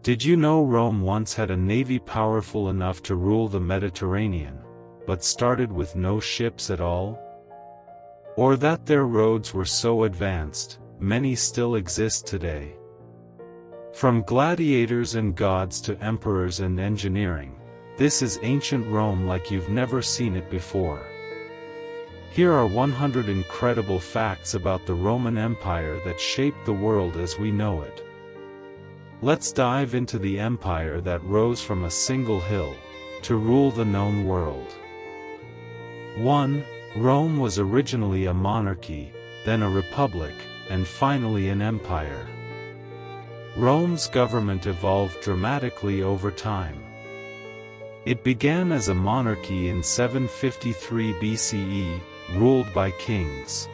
Did you know Rome once had a navy powerful enough to rule the Mediterranean, but started with no ships at all? Or that their roads were so advanced, many still exist today? From gladiators and gods to emperors and engineering, this is ancient Rome like you've never seen it before. Here are 100 incredible facts about the Roman Empire that shaped the world as we know it. Let's dive into the empire that rose from a single hill, to rule the known world. 1. Rome was originally a monarchy, then a republic, and finally an empire. Rome's government evolved dramatically over time. It began as a monarchy in 753 BCE, ruled by kings.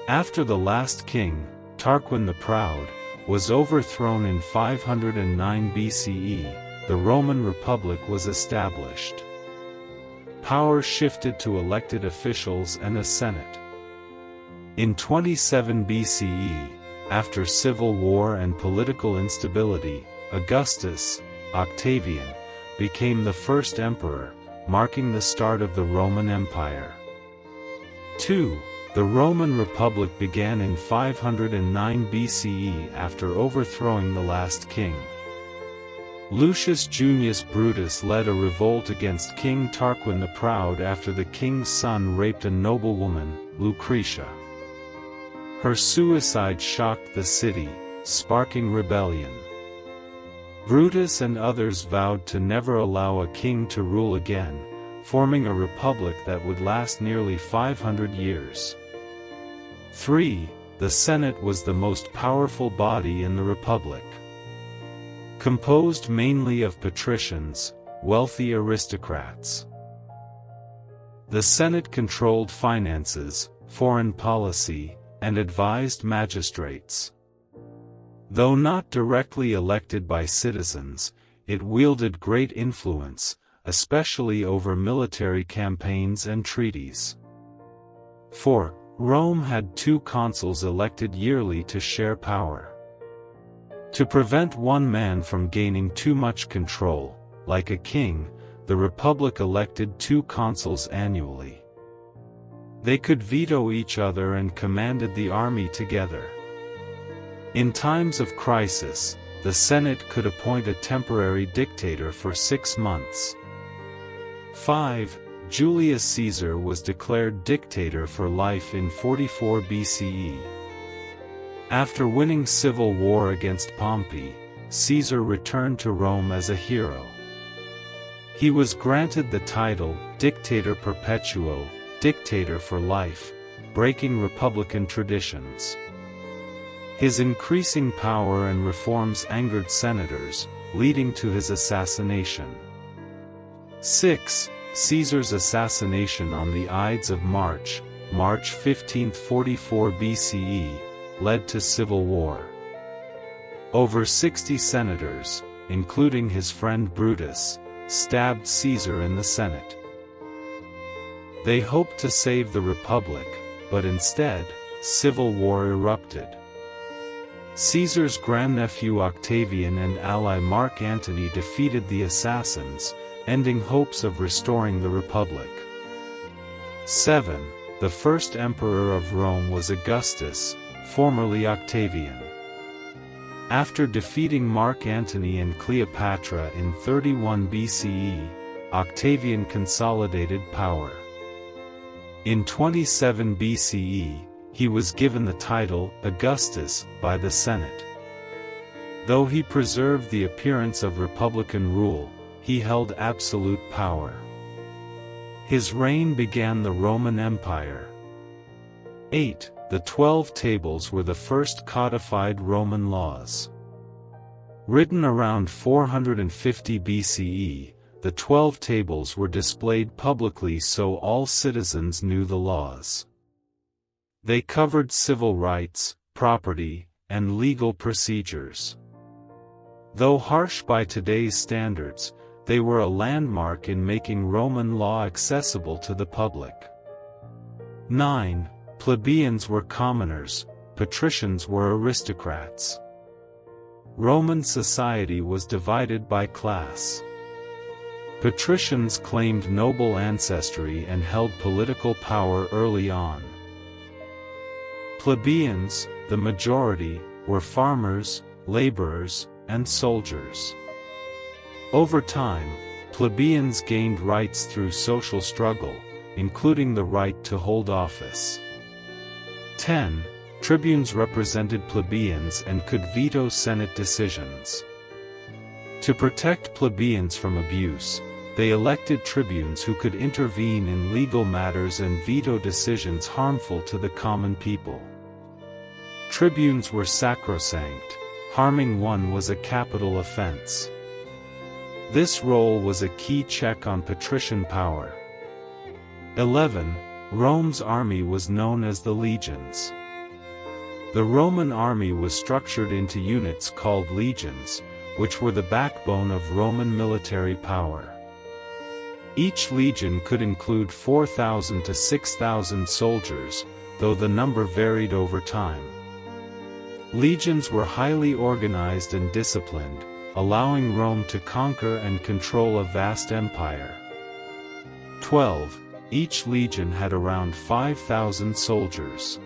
After the last king, Tarquin the Proud, was overthrown in 509 BCE, the Roman Republic was established. Power shifted to elected officials and a senate. In 27 BCE, after civil war and political instability, Augustus, Octavian, became the first emperor, marking the start of the Roman Empire. 2. The Roman Republic began in 509 BCE after overthrowing the last king. Lucius Junius Brutus led a revolt against King Tarquin the Proud after the king's son raped a noblewoman, Lucretia. Her suicide shocked the city, sparking rebellion. Brutus and others vowed to never allow a king to rule again, forming a republic that would last nearly 500 years. 3. The Senate was the most powerful body in the Republic. Composed mainly of patricians, wealthy aristocrats. The Senate controlled finances, foreign policy, and advised magistrates. Though not directly elected by citizens, it wielded great influence, especially over military campaigns and treaties. 4. Rome had 2 consuls elected yearly to share power. To prevent one man from gaining too much control, like a king, the Republic elected 2 consuls annually. They could veto each other and commanded the army together. In times of crisis, the Senate could appoint a temporary dictator for 6 months. 5. Julius Caesar was declared dictator for life in 44 BCE. After winning civil war against Pompey, Caesar returned to Rome as a hero. He was granted the title, Dictator Perpetuo, dictator for life, breaking republican traditions. His increasing power and reforms angered senators, leading to his assassination. 6. Caesar's assassination on the Ides of March, March 15, 44 BCE, led to civil war. Over 60 senators, including his friend Brutus, stabbed Caesar in the Senate. They hoped to save the Republic, but instead, civil war erupted. Caesar's grandnephew Octavian and ally Mark Antony defeated the assassins, ending hopes of restoring the Republic. 7. The first emperor of Rome was Augustus, formerly Octavian. After defeating Mark Antony and Cleopatra in 31 BCE, Octavian consolidated power. In 27 BCE, he was given the title Augustus by the Senate. Though he preserved the appearance of republican rule, he held absolute power. His reign began the Roman Empire. 8. The 12 Tables were the first codified Roman laws. Written around 450 BCE, the 12 Tables were displayed publicly so all citizens knew the laws. They covered civil rights, property, and legal procedures. Though harsh by today's standards, they were a landmark in making Roman law accessible to the public. 9. Plebeians were commoners, patricians were aristocrats. Roman society was divided by class. Patricians claimed noble ancestry and held political power early on. Plebeians, the majority, were farmers, laborers, and soldiers. Over time, plebeians gained rights through social struggle, including the right to hold office. 10. Tribunes represented plebeians and could veto Senate decisions. To protect plebeians from abuse, they elected tribunes who could intervene in legal matters and veto decisions harmful to the common people. Tribunes were sacrosanct. Harming one was a capital offense. This role was a key check on patrician power. 11. Rome's army was known as the legions. The Roman army was structured into units called legions, which were the backbone of Roman military power. Each legion could include 4,000 to 6,000 soldiers, though the number varied over time. Legions were highly organized and disciplined, allowing Rome to conquer and control a vast empire. 12. Each legion had around 5,000 soldiers.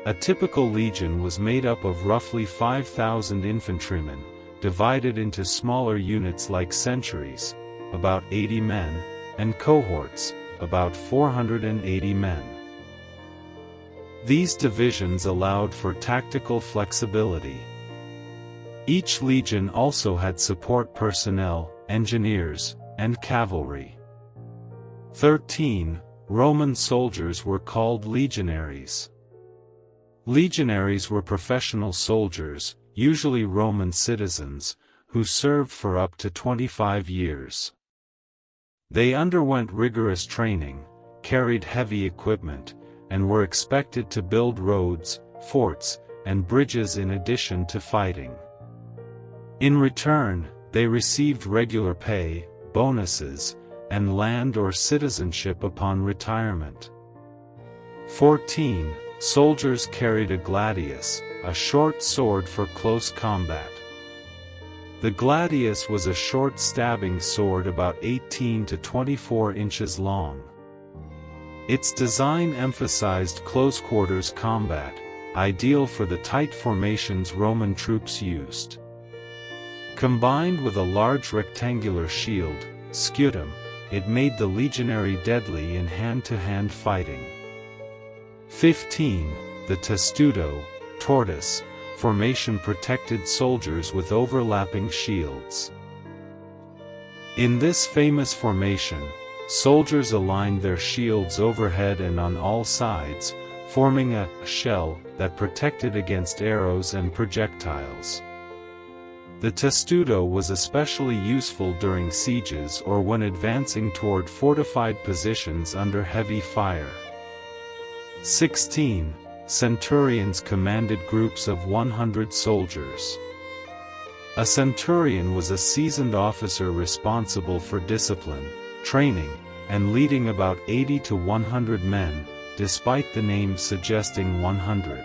A typical legion was made up of roughly 5,000 infantrymen, divided into smaller units like centuries, about 80 men, and cohorts, about 480 men. These divisions allowed for tactical flexibility. Each legion also had support personnel, engineers, and cavalry. 13. Roman soldiers were called legionaries. Legionaries were professional soldiers, usually Roman citizens, who served for up to 25 years. They underwent rigorous training, carried heavy equipment, and were expected to build roads, forts, and bridges in addition to fighting. In return, they received regular pay, bonuses, and land or citizenship upon retirement. 14. Soldiers carried a gladius, a short sword for close combat. The gladius was a short stabbing sword about 18 to 24 inches long. Its design emphasized close-quarters combat, ideal for the tight formations Roman troops used. Combined with a large rectangular shield, scutum, it made the legionary deadly in hand-to-hand fighting. 15. The testudo, tortoise, formation protected soldiers with overlapping shields. In this famous formation, soldiers aligned their shields overhead and on all sides, forming a shell that protected against arrows and projectiles. The testudo was especially useful during sieges or when advancing toward fortified positions under heavy fire. 16. Centurions commanded groups of 100 soldiers. A centurion was a seasoned officer responsible for discipline, training, and leading about 80 to 100 men, despite the name suggesting 100.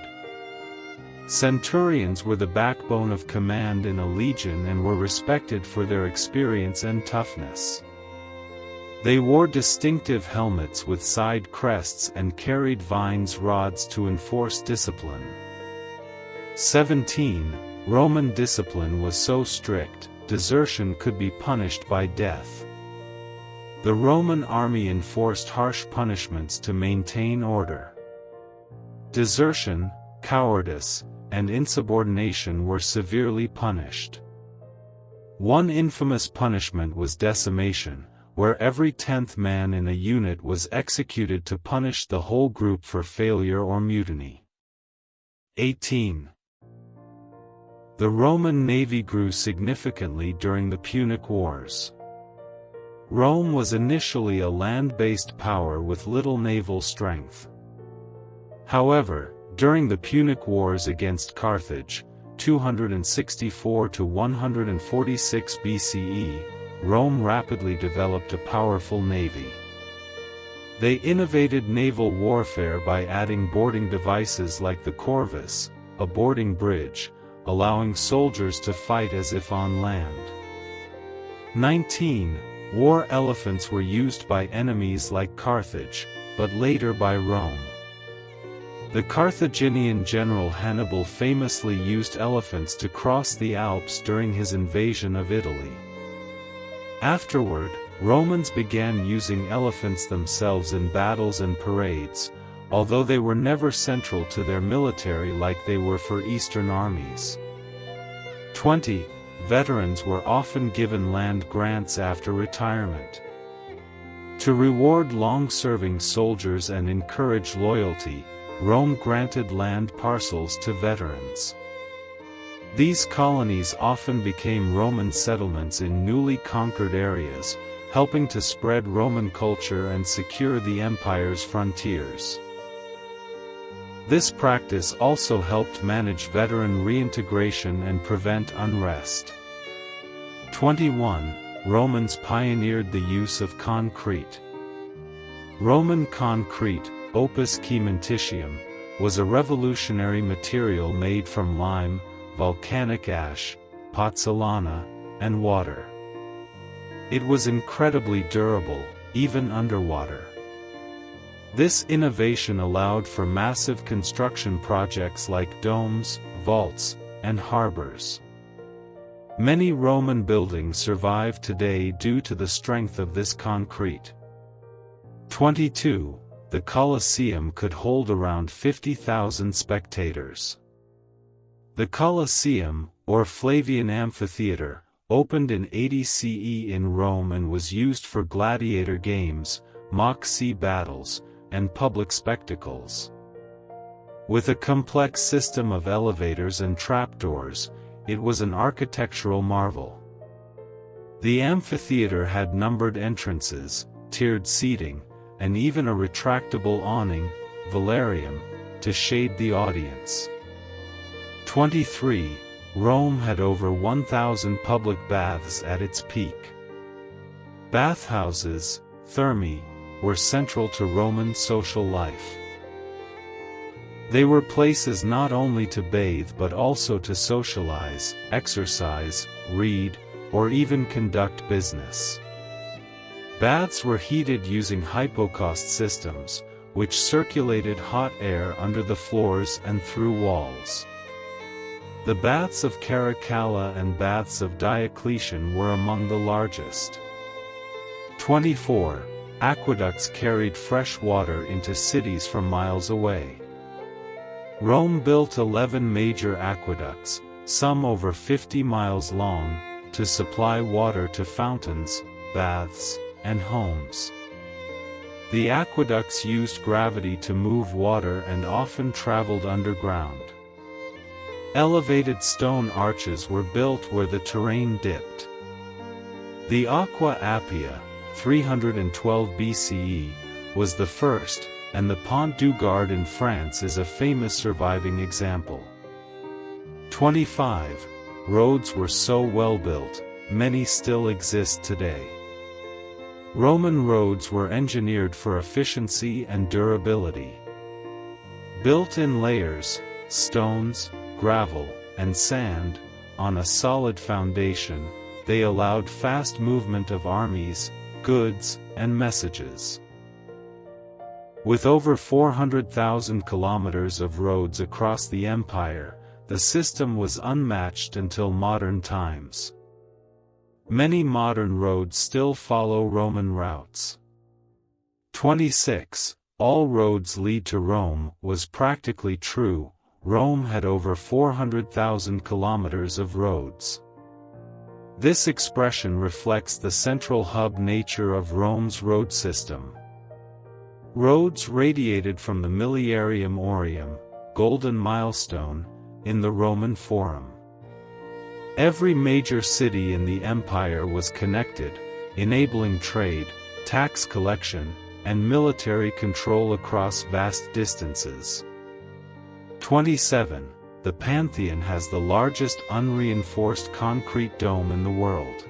Centurions were the backbone of command in a legion and were respected for their experience and toughness. They wore distinctive helmets with side crests and carried vines rods to enforce discipline. 17. Roman discipline was so strict, desertion could be punished by death. The Roman army enforced harsh punishments to maintain order. Desertion, cowardice, and insubordination were severely punished. One infamous punishment was decimation, where every 10th man in a unit was executed to punish the whole group for failure or mutiny. 18. The Roman navy grew significantly during the Punic Wars. Rome was initially a land-based power with little naval strength. However, during the Punic Wars against Carthage, 264 to 146 BCE, Rome rapidly developed a powerful navy. They innovated naval warfare by adding boarding devices like the corvus, a boarding bridge, allowing soldiers to fight as if on land. 19. War elephants were used by enemies like Carthage, but later by Rome. The Carthaginian general Hannibal famously used elephants to cross the Alps during his invasion of Italy. Afterward, Romans began using elephants themselves in battles and parades, although they were never central to their military like they were for Eastern armies. 20. Veterans were often given land grants after retirement. To reward long-serving soldiers and encourage loyalty, Rome granted land parcels to veterans. These colonies often became Roman settlements in newly conquered areas, helping to spread Roman culture and secure the empire's frontiers. This practice also helped manage veteran reintegration and prevent unrest. 21. Romans pioneered the use of concrete. Roman concrete, opus caementitium, was a revolutionary material made from lime, volcanic ash, pozzolana, and water. It was incredibly durable, even underwater. This innovation allowed for massive construction projects like domes, vaults, and harbors. Many Roman buildings survive today due to the strength of this concrete. 22. The Colosseum could hold around 50,000 spectators. The Colosseum, or Flavian Amphitheater, opened in 80 CE in Rome and was used for gladiator games, mock sea battles, and public spectacles. With a complex system of elevators and trapdoors, it was an architectural marvel. The amphitheater had numbered entrances, tiered seating, and even a retractable awning, velarium, to shade the audience. 23. Rome had over 1,000 public baths at its peak. Bathhouses, thermae, were central to Roman social life. They were places not only to bathe but also to socialize, exercise, read, or even conduct business. Baths were heated using hypocaust systems, which circulated hot air under the floors and through walls. The baths of Caracalla and baths of Diocletian were among the largest. 24. Aqueducts carried fresh water into cities from miles away. Rome built 11 major aqueducts, some over 50 miles long, to supply water to fountains, baths, and homes. The aqueducts used gravity to move water and often traveled underground. Elevated stone arches were built where the terrain dipped. The Aqua Appia, 312 BCE, was the first, and the Pont du Gard in France is a famous surviving example. 25. Roads were so well built, many still exist today. Roman roads were engineered for efficiency and durability. Built in layers, stones, gravel, and sand, on a solid foundation, they allowed fast movement of armies, goods, and messages. With over 400,000 kilometers of roads across the empire, the system was unmatched until modern times. Many modern roads still follow Roman routes. 26. All roads lead to Rome was practically true. Rome had over 400,000 kilometers of roads. This expression reflects the central hub nature of Rome's road system. Roads radiated from the Miliarium Aureum, golden milestone, in the Roman Forum. Every major city in the empire was connected, enabling trade, tax collection, and military control across vast distances. 27. The Pantheon has the largest unreinforced concrete dome in the world.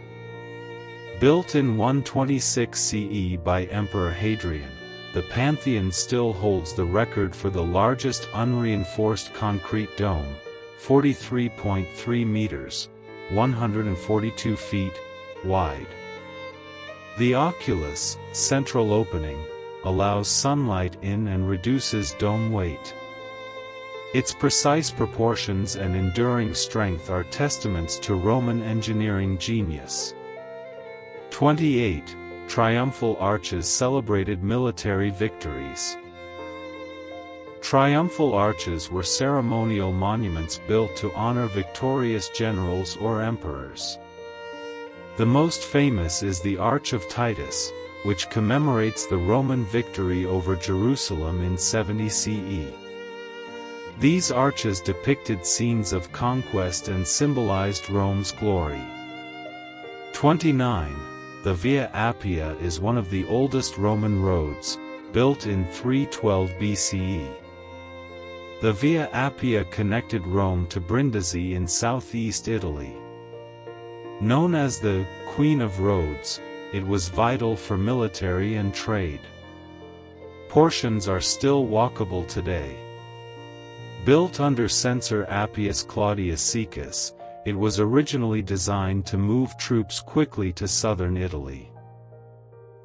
Built in 126 CE by Emperor Hadrian, the Pantheon still holds the record for the largest unreinforced concrete dome, 43.3 meters, 142 feet, wide. The oculus, central opening, allows sunlight in and reduces dome weight. Its precise proportions and enduring strength are testaments to Roman engineering genius. 28. Triumphal arches celebrated military victories. Triumphal arches were ceremonial monuments built to honor victorious generals or emperors. The most famous is the Arch of Titus, which commemorates the Roman victory over Jerusalem in 70 CE. These arches depicted scenes of conquest and symbolized Rome's glory. 29. The Via Appia is one of the oldest Roman roads, built in 312 BCE. The Via Appia connected Rome to Brindisi in southeast Italy. Known as the Queen of Roads, it was vital for military and trade. Portions are still walkable today. Built under censor Appius Claudius Caecus, it was originally designed to move troops quickly to southern Italy.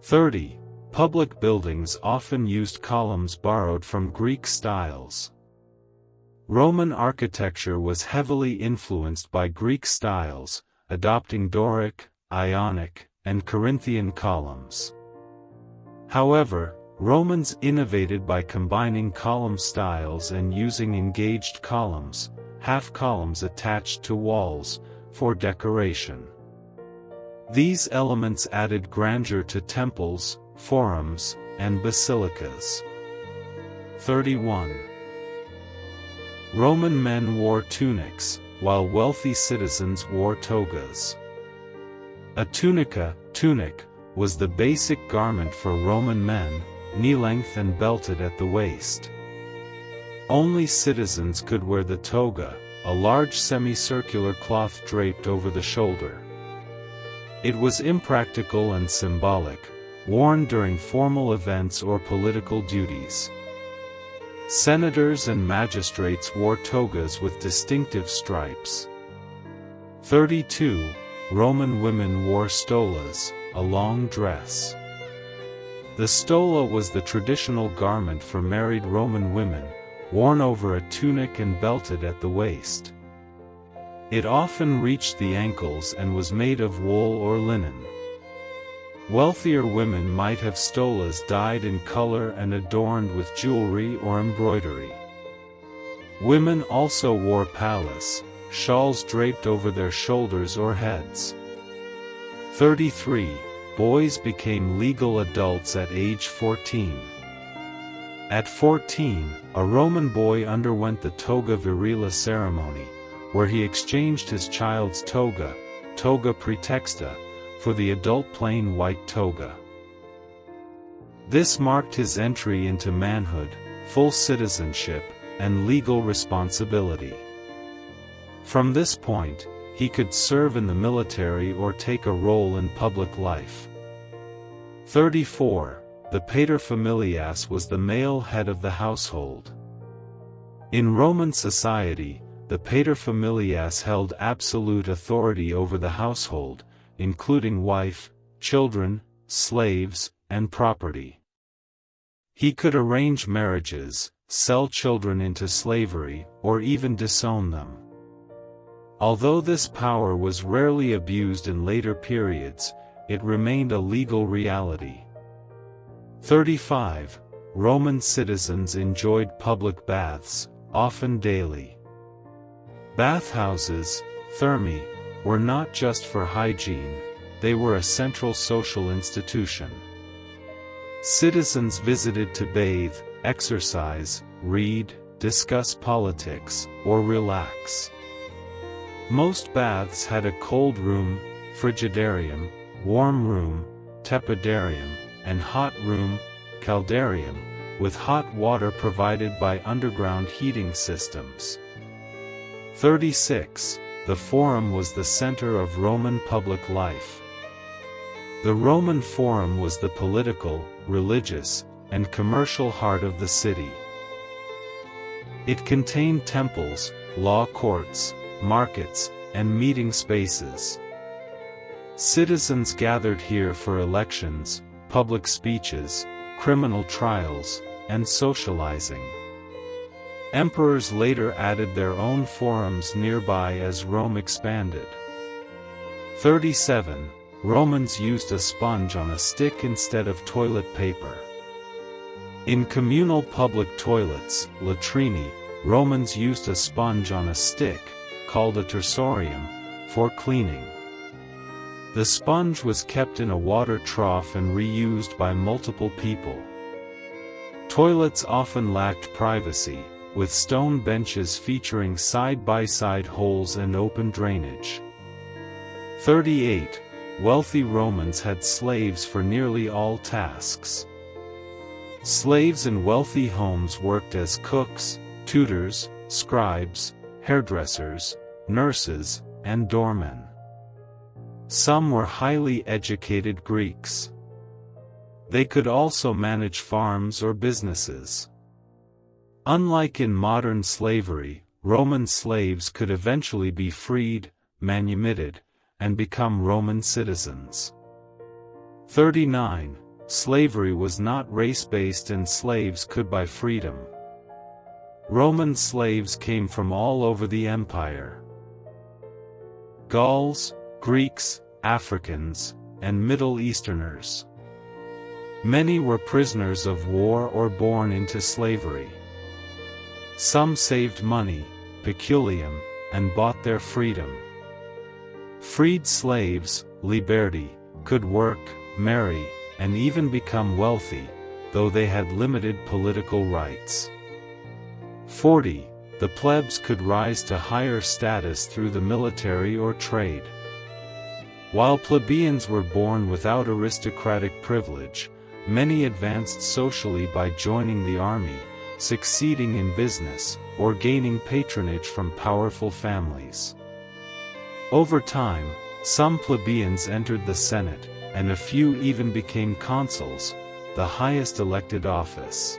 30. Public buildings often used columns borrowed from Greek styles. Roman architecture was heavily influenced by Greek styles, adopting Doric, Ionic, and Corinthian columns. However, Romans innovated by combining column styles and using engaged columns, half columns attached to walls, for decoration. These elements added grandeur to temples, forums, and basilicas. 31. Roman men wore tunics, while wealthy citizens wore togas. A tunic, was the basic garment for Roman men, knee-length and belted at the waist. Only citizens could wear the toga, a large semicircular cloth draped over the shoulder. It was impractical and symbolic, worn during formal events or political duties. Senators and magistrates wore togas with distinctive stripes. 32. Roman women wore stolas, a long dress. The stola was the traditional garment for married Roman women, worn over a tunic and belted at the waist. It often reached the ankles and was made of wool or linen. Wealthier women might have stolas dyed in color and adorned with jewelry or embroidery. Women also wore pallas, shawls draped over their shoulders or heads. 33. Boys became legal adults at age 14. At 14, a Roman boy underwent the toga virila ceremony, where he exchanged his child's toga praetexta, for the adult plain white toga. This marked his entry into manhood, full citizenship, and legal responsibility. From this point, he could serve in the military or take a role in public life. 34. The paterfamilias was the male head of the household. In Roman society, the paterfamilias held absolute authority over the household, including wife, children, slaves, and property. He could arrange marriages, sell children into slavery, or even disown them. Although this power was rarely abused in later periods, it remained a legal reality. 35. Roman citizens enjoyed public baths, often daily. Bathhouses, thermae, were not just for hygiene, they were a central social institution. Citizens visited to bathe, exercise, read, discuss politics, or relax. Most baths had a cold room, frigidarium, warm room, tepidarium, and hot room, caldarium, with hot water provided by underground heating systems. 36. The Forum was the center of Roman public life. The Roman Forum was the political, religious, and commercial heart of the city. It contained temples, law courts, markets, and meeting spaces. Citizens gathered here for elections, public speeches, criminal trials, and socializing. Emperors later added their own forums nearby as Rome expanded. 37. Romans used a sponge on a stick instead of toilet paper. In communal public toilets, latrini, Romans used a sponge on a stick, called a tersorium, for cleaning. The sponge was kept in a water trough and reused by multiple people. Toilets often lacked privacy, with stone benches featuring side-by-side holes and open drainage. 38. Wealthy Romans had slaves for nearly all tasks. Slaves in wealthy homes worked as cooks, tutors, scribes, hairdressers, nurses, and doormen. Some were highly educated Greeks. They could also manage farms or businesses. Unlike in modern slavery, Roman slaves could eventually be freed, manumitted, and become Roman citizens. 39. Slavery was not race-based and slaves could buy freedom. Roman slaves came from all over the empire. Gauls, Greeks, Africans, and Middle Easterners. Many were prisoners of war or born into slavery. Some saved money, peculium, and bought their freedom. Freed slaves, liberti, could work, marry, and even become wealthy, though they had limited political rights. 40. The plebs could rise to higher status through the military or trade. While plebeians were born without aristocratic privilege, many advanced socially by joining the army, succeeding in business, or gaining patronage from powerful families. Over time, some plebeians entered the Senate, and a few even became consuls, the highest elected office.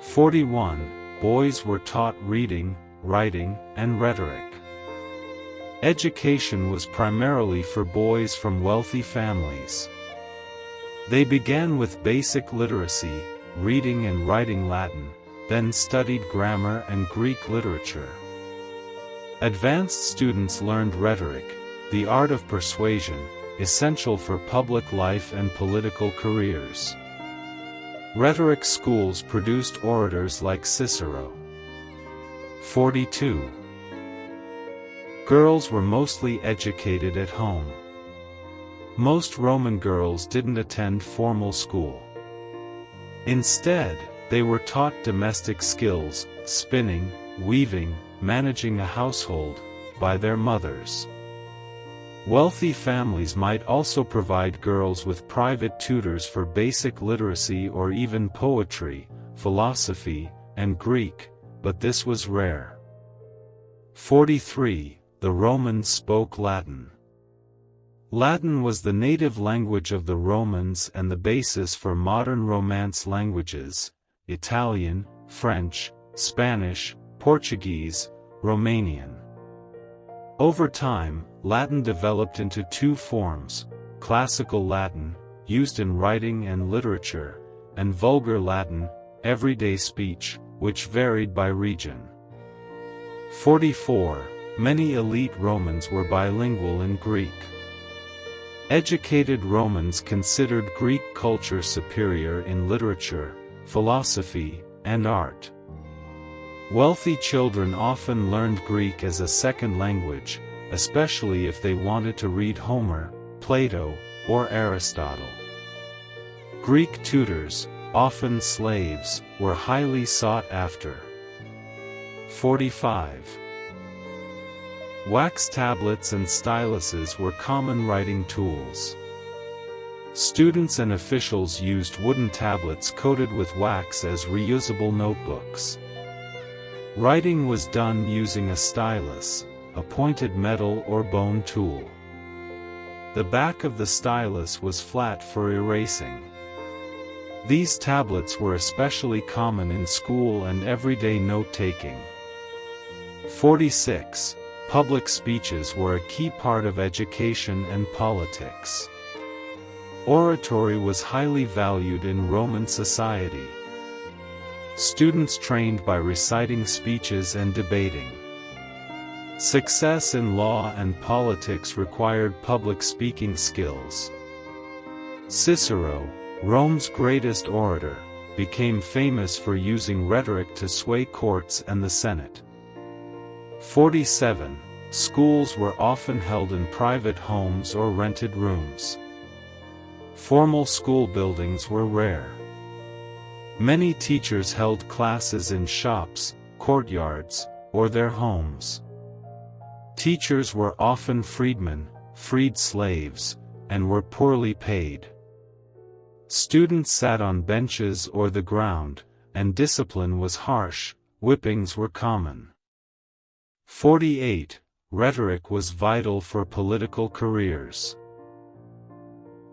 41. Boys were taught reading, writing, and rhetoric. Education was primarily for boys from wealthy families. They began with basic literacy, reading and writing Latin, then studied grammar and Greek literature. Advanced students learned rhetoric, the art of persuasion, essential for public life and political careers. Rhetoric schools produced orators like Cicero. 42. Girls were mostly educated at home. Most Roman girls didn't attend formal school. Instead, they were taught domestic skills, spinning, weaving, managing a household, by their mothers. Wealthy families might also provide girls with private tutors for basic literacy or even poetry, philosophy, and Greek, but this was rare. 43. The Romans spoke Latin. Latin was the native language of the Romans and the basis for modern Romance languages, Italian, French, Spanish, Portuguese, Romanian. Over time, Latin developed into two forms: Classical Latin, used in writing and literature, and Vulgar Latin, everyday speech, which varied by region. 44. Many elite Romans were bilingual in Greek. Educated Romans considered Greek culture superior in literature, philosophy, and art. Wealthy children often learned Greek as a second language, especially if they wanted to read Homer, Plato, or Aristotle. Greek tutors, often slaves, were highly sought after. 45. Wax tablets and styluses were common writing tools. Students and officials used wooden tablets coated with wax as reusable notebooks. Writing was done using a stylus, a pointed metal or bone tool. The back of the stylus was flat for erasing. These tablets were especially common in school and everyday note-taking. 46. Public speeches were a key part of education and politics. Oratory was highly valued in Roman society. Students trained by reciting speeches and debating. Success in law and politics required public speaking skills. Cicero, Rome's greatest orator, became famous for using rhetoric to sway courts and the Senate. 47. Schools were often held in private homes or rented rooms. Formal school buildings were rare. Many teachers held classes in shops, courtyards, or their homes. Teachers were often freedmen, freed slaves, and were poorly paid. Students sat on benches or the ground, and discipline was harsh, whippings were common. 48. Rhetoric was vital for political careers.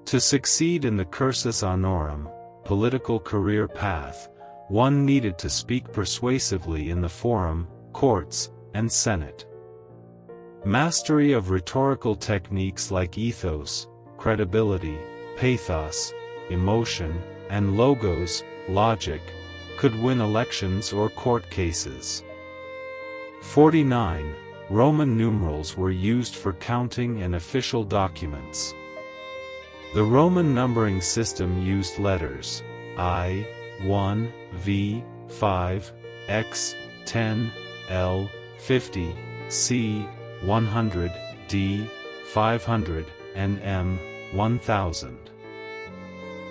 To succeed in the cursus honorum, political career path, one needed to speak persuasively in the forum, courts, and senate. Mastery of rhetorical techniques like ethos, credibility, pathos, emotion, and logos, logic, could win elections or court cases. 49. Roman numerals were used for counting and official documents. The Roman numbering system used letters I, 1, V, 5, X, 10, L, 50, C, 100, D, 500, and M, 1000.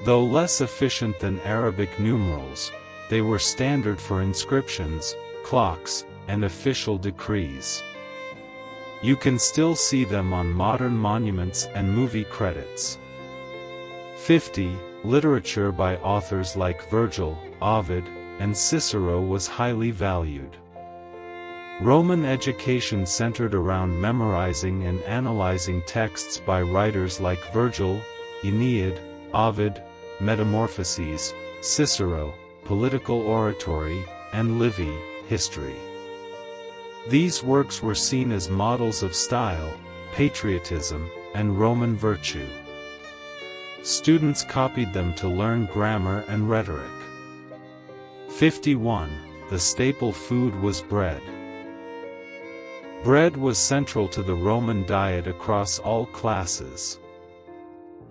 Though less efficient than Arabic numerals, they were standard for inscriptions, clocks, and official decrees. You can still see them on modern monuments and movie credits. 50. Literature by authors like Virgil, Ovid, and Cicero was highly valued. Roman education centered around memorizing and analyzing texts by writers like Virgil, Aeneid, Ovid, Metamorphoses, Cicero, political oratory, and Livy, history. These works were seen as models of style, patriotism, and Roman virtue. Students copied them to learn grammar and rhetoric. 51. The staple food was bread. Bread was central to the Roman diet across all classes.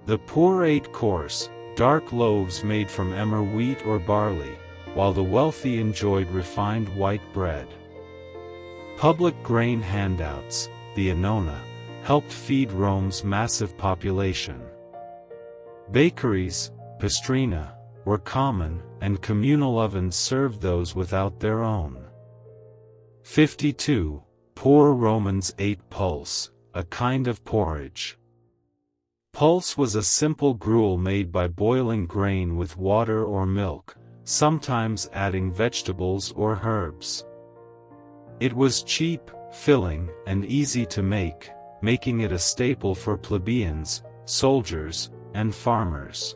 The poor ate coarse, dark loaves made from emmer wheat or barley, while the wealthy enjoyed refined white bread. Public grain handouts, the annona, helped feed Rome's massive population. Bakeries, pastrina, were common, and communal ovens served those without their own. 52. Poor Romans ate pulse, a kind of porridge. Pulse was a simple gruel made by boiling grain with water or milk, sometimes adding vegetables or herbs. It was cheap, filling, and easy to make, making it a staple for plebeians, soldiers, and farmers.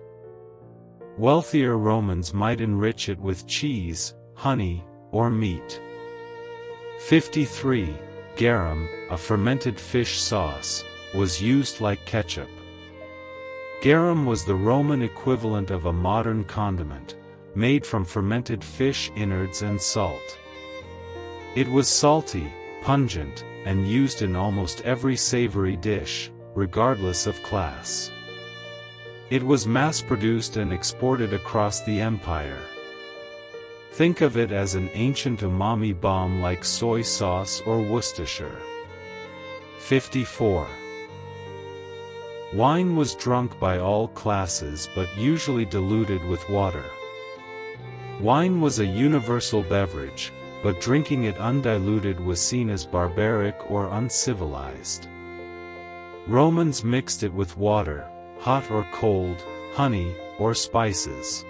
Wealthier Romans might enrich it with cheese, honey, or meat. 53. Garum, a fermented fish sauce, was used like ketchup. Garum was the Roman equivalent of a modern condiment, made from fermented fish innards and salt. It was salty, pungent, and used in almost every savory dish, regardless of class. It was mass-produced and exported across the empire. Think of it as an ancient umami bomb like soy sauce or Worcestershire. 54. Wine was drunk by all classes but usually diluted with water. Wine was a universal beverage, but drinking it undiluted was seen as barbaric or uncivilized. Romans mixed it with water, hot or cold, honey, or spices.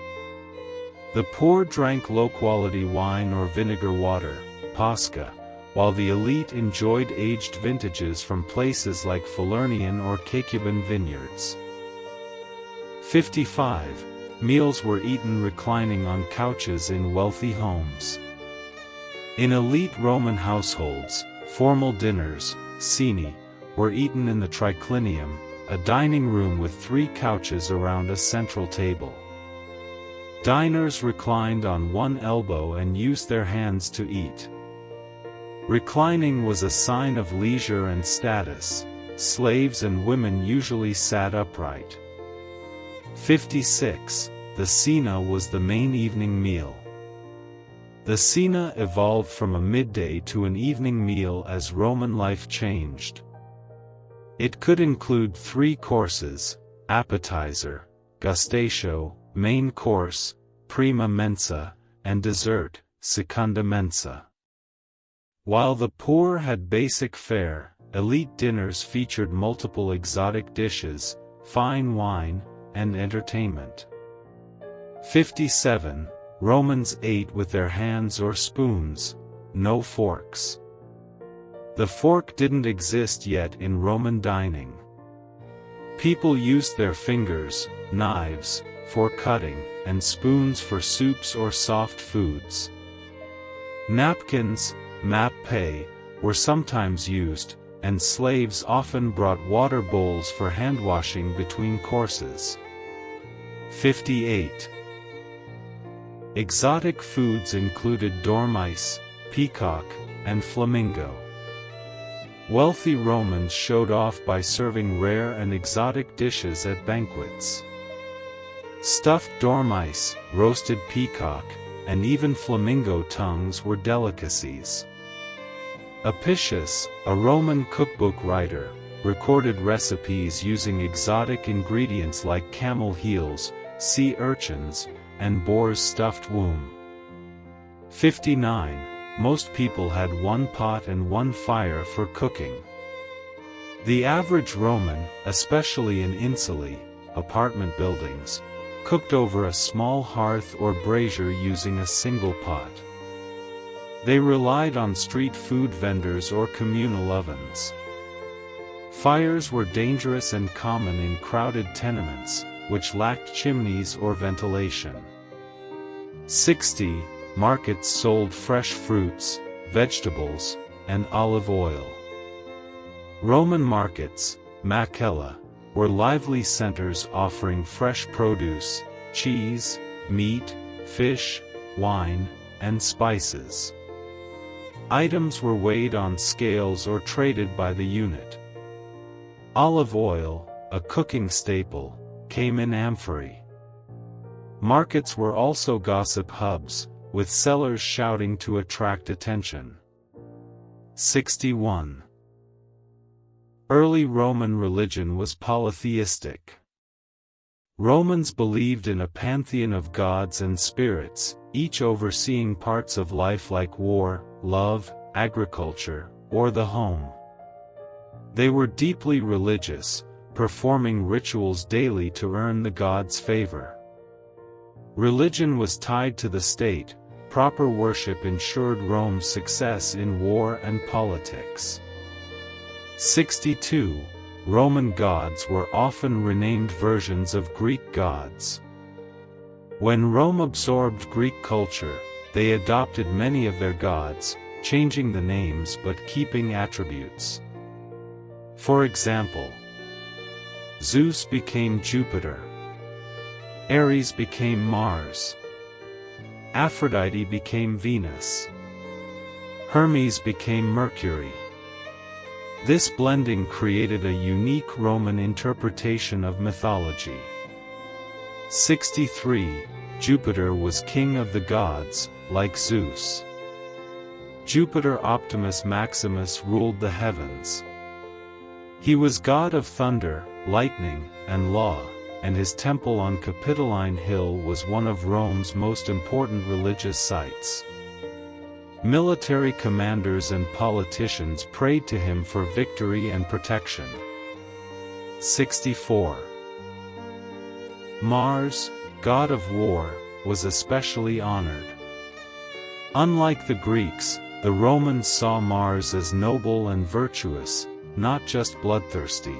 The poor drank low-quality wine or vinegar water, pasca, while the elite enjoyed aged vintages from places like Falernian or Caecuban vineyards. 55. Meals were eaten reclining on couches in wealthy homes. In elite Roman households, formal dinners, ceni, were eaten in the triclinium, a dining room with 3 couches around a central table. Diners reclined on one elbow and used their hands to eat. Reclining was a sign of leisure and status. Slaves and women usually sat upright. 56. The cena was the main evening meal. The cena evolved from a midday to an evening meal as Roman life changed. It could include 3 courses: appetizer, gustatio, main course, prima mensa, and dessert, secunda mensa. While the poor had basic fare, elite dinners featured multiple exotic dishes, fine wine, and entertainment. 57. Romans ate with their hands or spoons, no forks. The fork didn't exist yet in Roman dining. People used their fingers, knives, for cutting, and spoons for soups or soft foods. Napkins, mappe, were sometimes used, and slaves often brought water bowls for hand-washing between courses. 58. Exotic foods included dormice, peacock, and flamingo. Wealthy Romans showed off by serving rare and exotic dishes at banquets. Stuffed dormice, roasted peacock, and even flamingo tongues were delicacies. Apicius, a Roman cookbook writer, recorded recipes using exotic ingredients like camel heels, sea urchins, and boar's stuffed womb. 59. Most people had one pot and one fire for cooking. The average Roman, especially in insulae, apartment buildings, cooked over a small hearth or brazier using a single pot. They relied on street food vendors or communal ovens. Fires were dangerous and common in crowded tenements, which lacked chimneys or ventilation. 60. Markets sold fresh fruits, vegetables, and olive oil. Roman markets, macella, were lively centers offering fresh produce, cheese, meat, fish, wine, and spices. Items were weighed on scales or traded by the unit. Olive oil, a cooking staple, came in amphorae. Markets were also gossip hubs, with sellers shouting to attract attention. 61. Early Roman religion was polytheistic. Romans believed in a pantheon of gods and spirits, each overseeing parts of life like war, love, agriculture, or the home. They were deeply religious, performing rituals daily to earn the gods' favor. Religion was tied to the state. Proper worship ensured Rome's success in war and politics. 62. Roman gods were often renamed versions of Greek gods. When Rome absorbed Greek culture, they adopted many of their gods, changing the names but keeping attributes. For example, Zeus became Jupiter. Ares became Mars. Aphrodite became Venus. Hermes became Mercury. This blending created a unique Roman interpretation of mythology. 63. Jupiter was king of the gods, like Zeus. Jupiter Optimus Maximus ruled the heavens. He was god of thunder, lightning, and law, and his temple on Capitoline Hill was one of Rome's most important religious sites. Military commanders and politicians prayed to him for victory and protection. 64. Mars, god of war, was especially honored. Unlike the Greeks, the Romans saw Mars as noble and virtuous, not just bloodthirsty.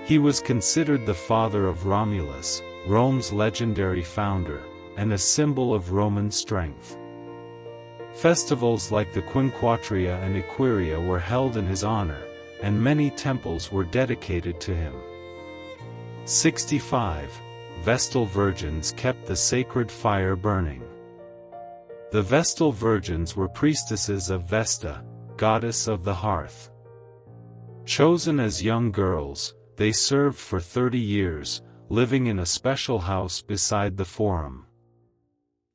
He was considered the father of Romulus, Rome's legendary founder, and a symbol of Roman strength. Festivals like the Quinquatria and Equiria were held in his honor, and many temples were dedicated to him. 65. Vestal virgins kept the sacred fire burning. The Vestal virgins were priestesses of Vesta, goddess of the hearth. Chosen as young girls, they served for 30 years, living in a special house beside the forum.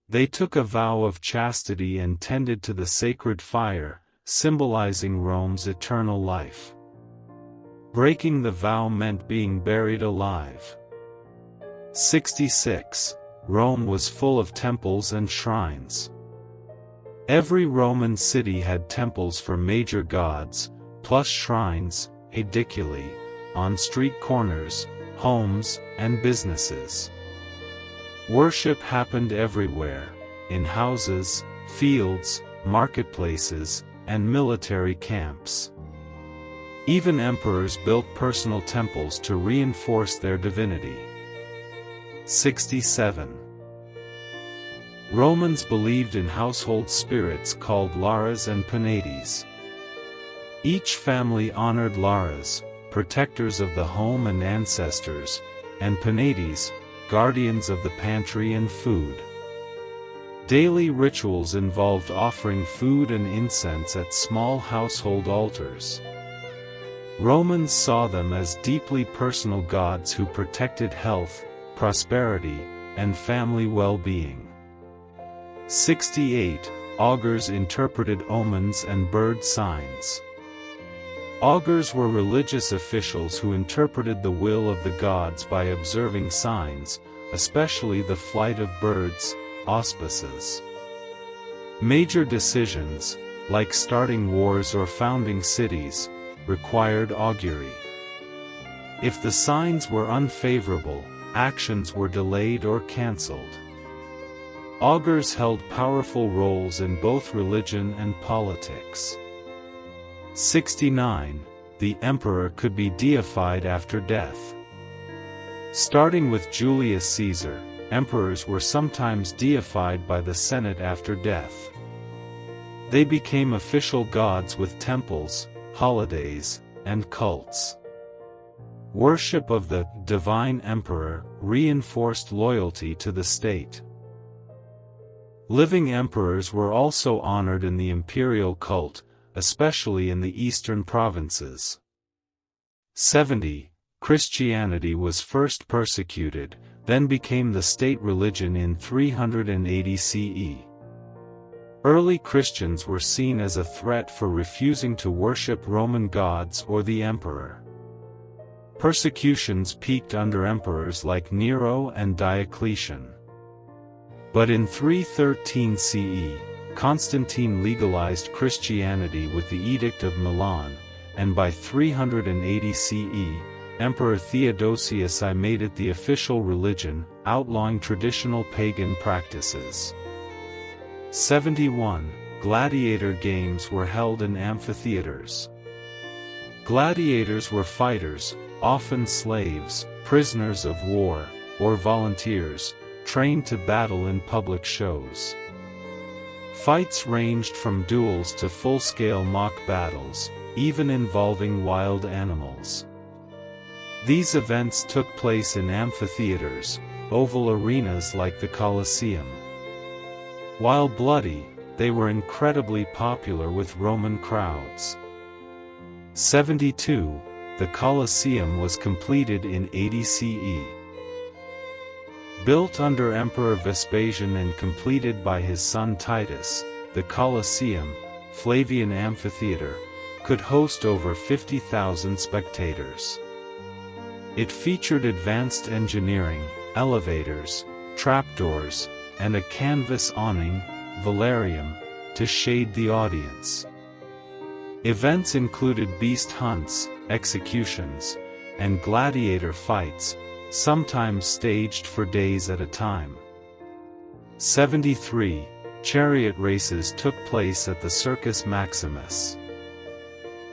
They took a vow of chastity and tended to the sacred fire, symbolizing Rome's eternal life. Breaking the vow meant being buried alive. 66. Rome was full of temples and shrines. Every Roman city had temples for major gods, plus shrines, ediculi, on street corners, homes, and businesses. Worship happened everywhere, in houses, fields, marketplaces, and military camps. Even emperors built personal temples to reinforce their divinity. 67. Romans believed in household spirits called Lares and Penates. Each family honored Lares, protectors of the home and ancestors, and Penates, guardians of the pantry and food. Daily rituals involved offering food and incense at small household altars. Romans saw them as deeply personal gods who protected health, prosperity, and family well-being. 68. Augurs interpreted omens and bird signs. Augurs were religious officials who interpreted the will of the gods by observing signs, especially the flight of birds, auspices. Major decisions, like starting wars or founding cities, required augury. If the signs were unfavorable, actions were delayed or cancelled. Augurs held powerful roles in both religion and politics. 69. The emperor could be deified after death. Starting with Julius Caesar, emperors were sometimes deified by the Senate after death. They became official gods with temples, holidays, and cults. Worship of the divine emperor reinforced loyalty to the state. Living emperors were also honored in the imperial cult, especially in the eastern provinces. 70. Christianity was first persecuted, then became the state religion in 380 CE. Early Christians were seen as a threat for refusing to worship Roman gods or the emperor. Persecutions peaked under emperors like Nero and Diocletian. But in 313 CE, Constantine legalized Christianity with the Edict of Milan, and by 380 CE, Emperor Theodosius I made it the official religion, outlawing traditional pagan practices. 71. Gladiator games were held in amphitheaters. Gladiators were fighters, often slaves, prisoners of war, or volunteers, trained to battle in public shows. Fights ranged from duels to full-scale mock battles, even involving wild animals. These events took place in amphitheaters, oval arenas like the Colosseum. While bloody, they were incredibly popular with Roman crowds. 72. The Colosseum was completed in 80 CE. Built under Emperor Vespasian and completed by his son Titus, the Colosseum, Flavian Amphitheater, could host over 50,000 spectators. It featured advanced engineering, elevators, trapdoors, and a canvas awning, velarium, to shade the audience. Events included beast hunts, executions, and gladiator fights, sometimes staged for days at a time. 73. Chariot races took place at the Circus Maximus.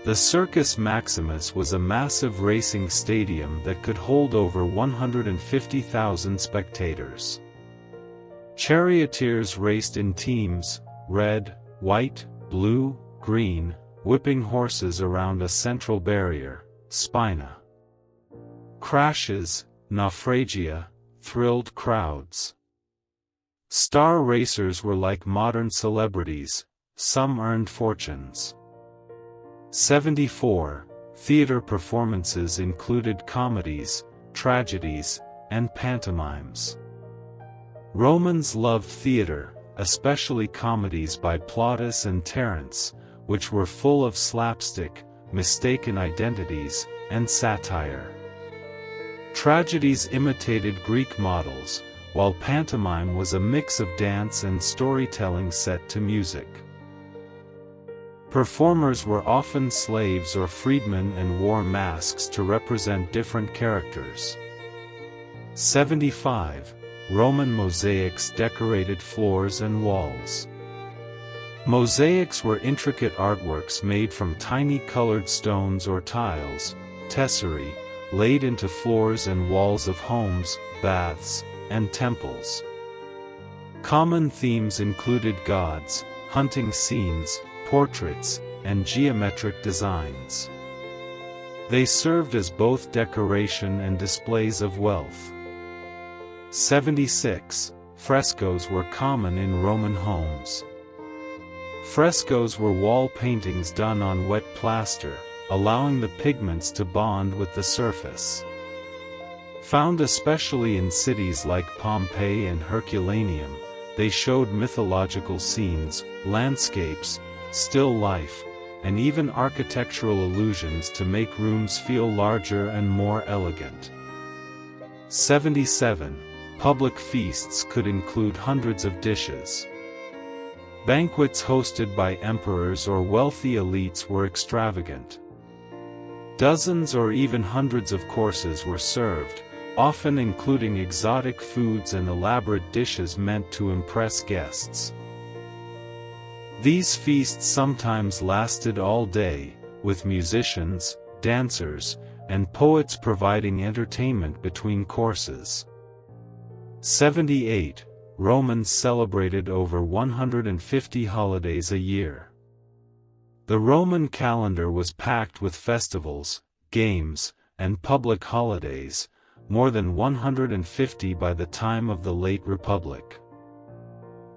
The Circus Maximus was a massive racing stadium that could hold over 150,000 spectators. Charioteers raced in teams, red, white, blue, green, whipping horses around a central barrier, spina. Crashes, naufragia, thrilled crowds. Star racers were like modern celebrities, some earned fortunes. 74. Theater performances included comedies, tragedies, and pantomimes. Romans loved theater, especially comedies by Plautus and Terence, which were full of slapstick, mistaken identities, and satire. Tragedies imitated Greek models, while pantomime was a mix of dance and storytelling set to music. Performers were often slaves or freedmen and wore masks to represent different characters. 75. Roman mosaics decorated floors and walls. Mosaics were intricate artworks made from tiny colored stones or tiles, tesserae, laid into floors and walls of homes, baths, and temples. Common themes included gods, hunting scenes, portraits, and geometric designs. They served as both decoration and displays of wealth. 76. Frescoes were common in Roman homes. Frescoes were wall paintings done on wet plaster, allowing the pigments to bond with the surface. Found especially in cities like Pompeii and Herculaneum, they showed mythological scenes, landscapes, still life, and even architectural illusions to make rooms feel larger and more elegant. 77. Public feasts could include hundreds of dishes. Banquets hosted by emperors or wealthy elites were extravagant. Dozens or even hundreds of courses were served, often including exotic foods and elaborate dishes meant to impress guests. These feasts sometimes lasted all day, with musicians, dancers, and poets providing entertainment between courses. 78. Romans celebrated over 150 holidays a year. The Roman calendar was packed with festivals, games, and public holidays, more than 150 by the time of the late Republic.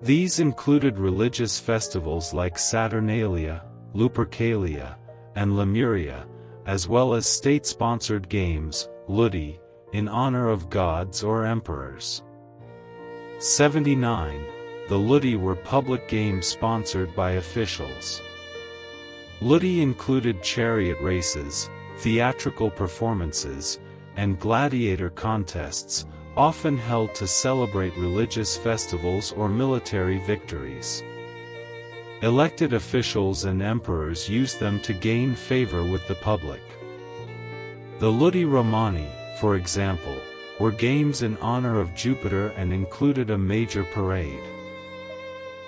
These included religious festivals like Saturnalia, Lupercalia, and Lemuria, as well as state-sponsored games, ludi, in honor of gods or emperors. 79. The ludi were public games sponsored by officials. Ludi included chariot races, theatrical performances, and gladiator contests, often held to celebrate religious festivals or military victories. Elected officials and emperors used them to gain favor with the public. The Ludi Romani, for example, were games in honor of Jupiter and included a major parade.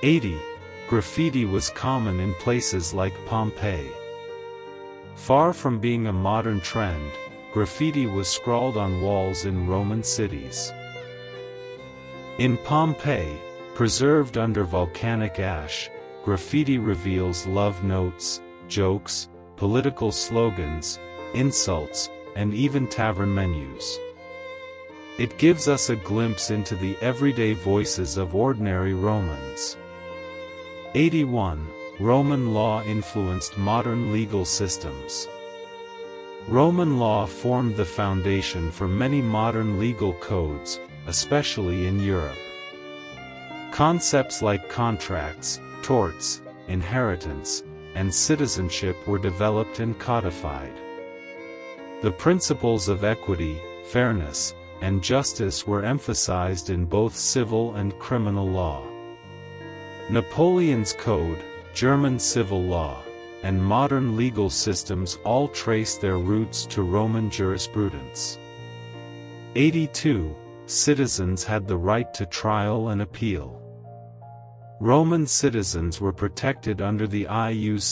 80. Graffiti was common in places like Pompeii. Far from being a modern trend, graffiti was scrawled on walls in Roman cities. In Pompeii, preserved under volcanic ash, graffiti reveals love notes, jokes, political slogans, insults, and even tavern menus. It gives us a glimpse into the everyday voices of ordinary Romans. 81. Roman law influenced modern legal systems. Roman law formed the foundation for many modern legal codes, especially in Europe. Concepts like contracts, torts, inheritance, and citizenship were developed and codified. The principles of equity, fairness, and justice were emphasized in both civil and criminal law. Napoleon's Code, German civil law, and modern legal systems all trace their roots to Roman jurisprudence. 82. Citizens had the right to trial and appeal. Roman citizens were protected under the ius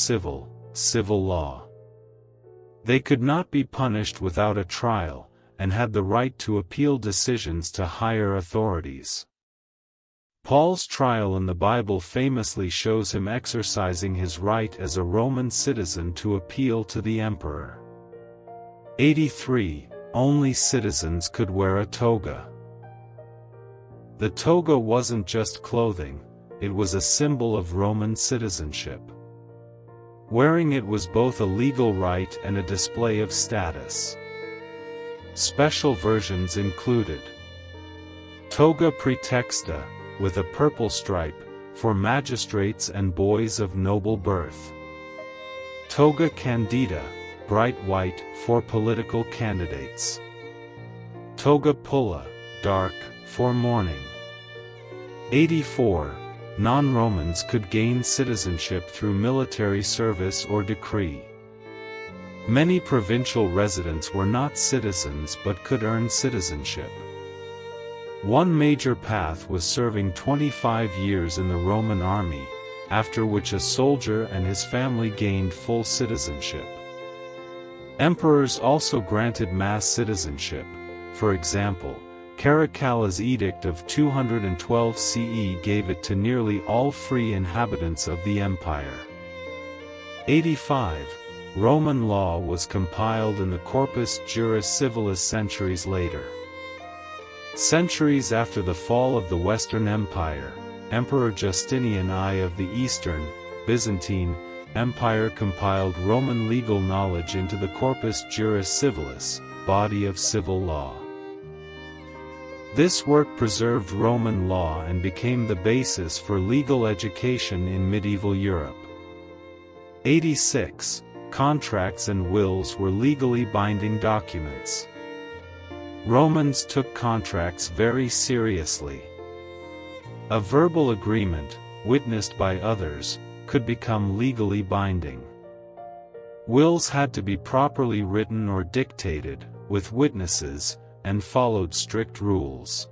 civil law. They could not be punished without a trial, and had the right to appeal decisions to higher authorities. Paul's trial in the Bible famously shows him exercising his right as a Roman citizen to appeal to the emperor. 83. Only citizens could wear a toga. The toga wasn't just clothing, it was a symbol of Roman citizenship. Wearing it was both a legal right and a display of status. Special versions included toga praetexta, with a purple stripe, for magistrates and boys of noble birth. Toga candida, bright white, for political candidates. Toga pulla, dark, for mourning. 84. Non-Romans could gain citizenship through military service or decree. Many provincial residents were not citizens but could earn citizenship. One major path was serving 25 years in the Roman army, after which a soldier and his family gained full citizenship. Emperors also granted mass citizenship. For example, Caracalla's edict of 212 CE gave it to nearly all free inhabitants of the empire. 85. Roman law was compiled in the Corpus Juris Civilis centuries later. Centuries after the fall of the Western Empire, Emperor Justinian I of the Eastern, Byzantine, Empire compiled Roman legal knowledge into the Corpus Juris Civilis, body of civil law. This work preserved Roman law and became the basis for legal education in medieval Europe. 86. Contracts and wills were legally binding documents. Romans took contracts very seriously. A verbal agreement, witnessed by others, could become legally binding. Wills had to be properly written or dictated, with witnesses, and followed strict rules.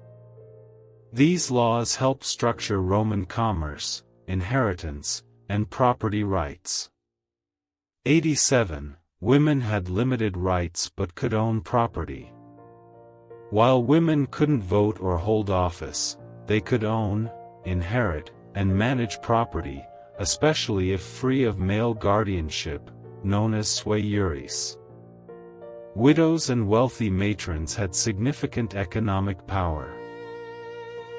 These laws helped structure Roman commerce, inheritance, and property rights. 87. Women had limited rights but could own property. While women couldn't vote or hold office, they could own, inherit, and manage property, especially if free of male guardianship, known as sui juris. Widows and wealthy matrons had significant economic power.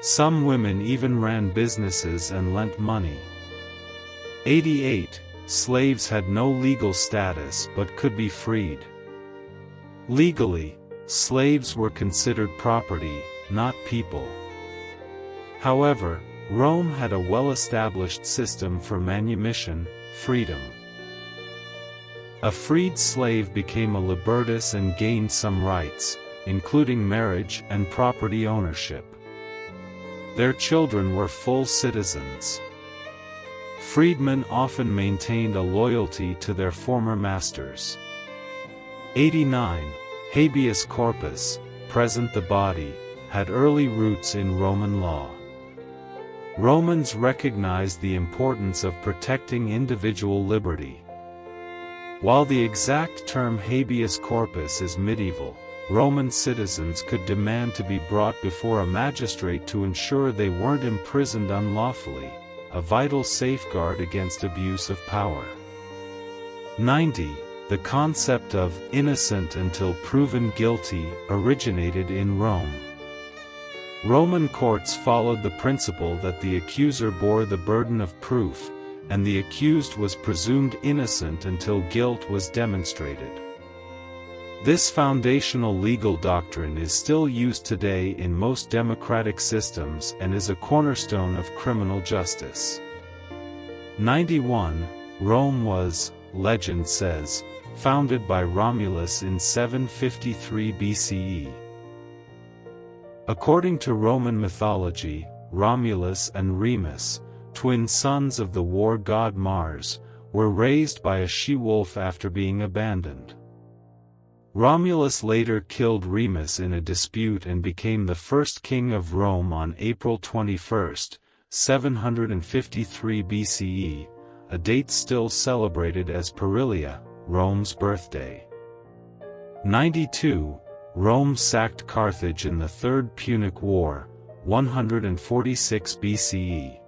Some women even ran businesses and lent money. 88. Slaves had no legal status but could be freed. Legally, slaves were considered property, not people. However, Rome had a well-established system for manumission, freedom. A freed slave became a libertus and gained some rights, including marriage and property ownership. Their children were full citizens. Freedmen often maintained a loyalty to their former masters. 89. Habeas corpus, present the body, had early roots in Roman law. Romans recognized the importance of protecting individual liberty. While the exact term habeas corpus is medieval, Roman citizens could demand to be brought before a magistrate to ensure they weren't imprisoned unlawfully, a vital safeguard against abuse of power. 90. The concept of innocent until proven guilty originated in Rome. Roman courts followed the principle that the accuser bore the burden of proof, and the accused was presumed innocent until guilt was demonstrated. This foundational legal doctrine is still used today in most democratic systems and is a cornerstone of criminal justice. 91. Rome was, legend says, founded by Romulus in 753 BCE. According to Roman mythology, Romulus and Remus, twin sons of the war god Mars, were raised by a she-wolf after being abandoned. Romulus later killed Remus in a dispute and became the first king of Rome on April 21, 753 BCE, a date still celebrated as Perilia, Rome's birthday. 92. Rome sacked Carthage in the Third Punic War, 146 BCE.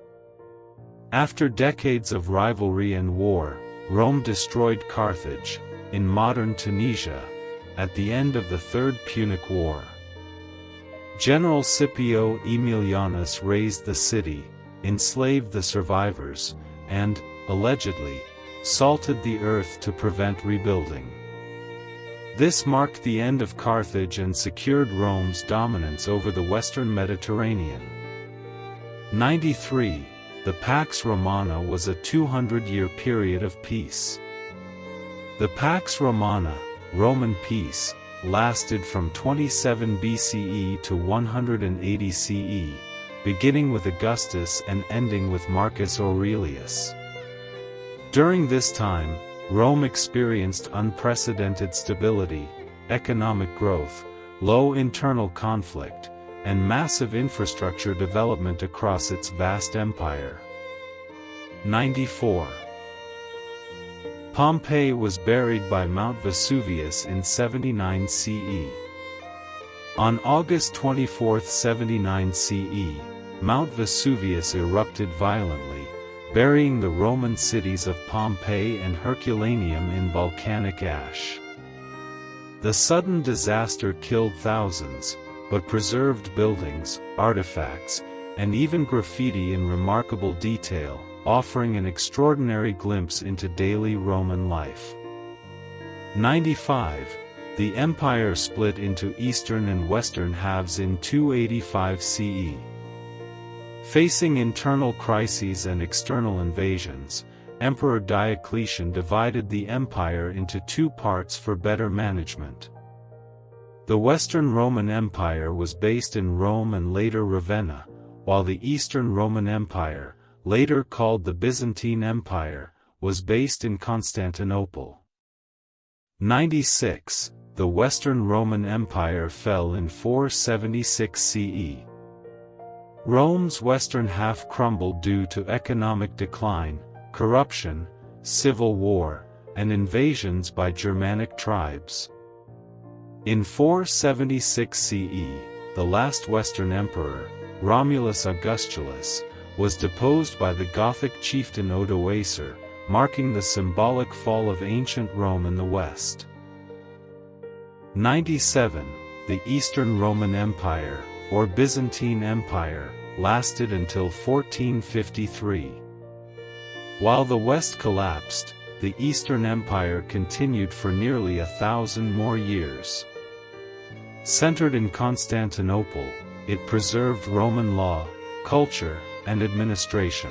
After decades of rivalry and war, Rome destroyed Carthage, in modern Tunisia, at the end of the Third Punic War. General Scipio Aemilianus razed the city, enslaved the survivors, and, allegedly, salted the earth to prevent rebuilding. This marked the end of Carthage and secured Rome's dominance over the western Mediterranean. 93. The Pax Romana was a 200-year period of peace. The Pax Romana, Roman peace, lasted from 27 BCE to 180 CE, beginning with Augustus and ending with Marcus Aurelius. During this time, Rome experienced unprecedented stability, economic growth, low internal conflict, and massive infrastructure development across its vast empire. 94. Pompey was buried by Mount Vesuvius in 79 CE. On August 24, 79 CE, Mount Vesuvius erupted violently, burying the Roman cities of Pompeii and Herculaneum in volcanic ash. The sudden disaster killed thousands, but preserved buildings, artifacts, and even graffiti in remarkable detail, offering an extraordinary glimpse into daily Roman life. 95. The empire split into eastern and western halves in 285 CE. Facing internal crises and external invasions, Emperor Diocletian divided the empire into two parts for better management. The Western Roman Empire was based in Rome and later Ravenna, while the Eastern Roman Empire, later called the Byzantine Empire, was based in Constantinople. 96. The Western Roman Empire fell in 476 CE. Rome's western half crumbled due to economic decline, corruption, civil war, and invasions by Germanic tribes. In 476 CE, the last Western emperor, Romulus Augustulus, was deposed by the Gothic chieftain Odoacer, marking the symbolic fall of ancient Rome in the west. 97. The Eastern Roman Empire, or Byzantine Empire, lasted until 1453. While the West collapsed, the Eastern Empire continued for nearly 1,000 more years. Centered in Constantinople, it preserved Roman law, culture, and administration.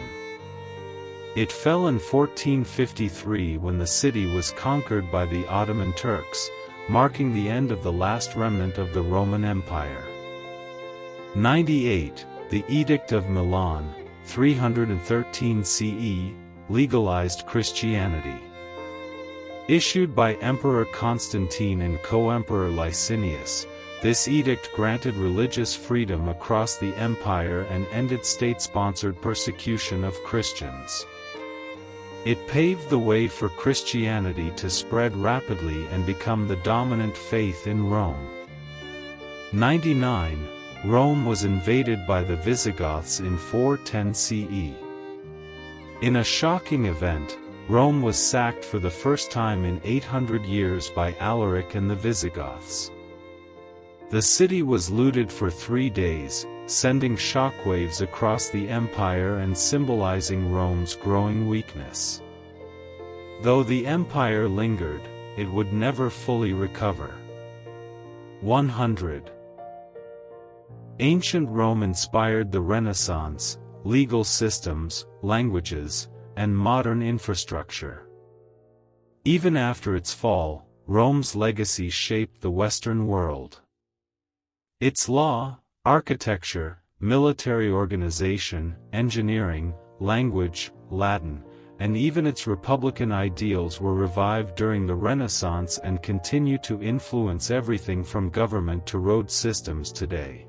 It fell in 1453 when the city was conquered by the Ottoman Turks, marking the end of the last remnant of the Roman Empire. 98. The Edict of Milan, 313 CE, legalized Christianity. Issued by Emperor Constantine and co-emperor Licinius, this edict granted religious freedom across the empire and ended state-sponsored persecution of Christians. It paved the way for Christianity to spread rapidly and become the dominant faith in Rome. 99. Rome was invaded by the Visigoths in 410 CE. In a shocking event, Rome was sacked for the first time in 800 years by Alaric and the Visigoths. The city was looted for 3 days, sending shockwaves across the empire and symbolizing Rome's growing weakness. Though the empire lingered, it would never fully recover. 100. Ancient Rome inspired the Renaissance, legal systems, languages, and modern infrastructure. Even after its fall, Rome's legacy shaped the Western world. Its law, architecture, military organization, engineering, language, Latin, and even its republican ideals were revived during the Renaissance and continue to influence everything from government to road systems today.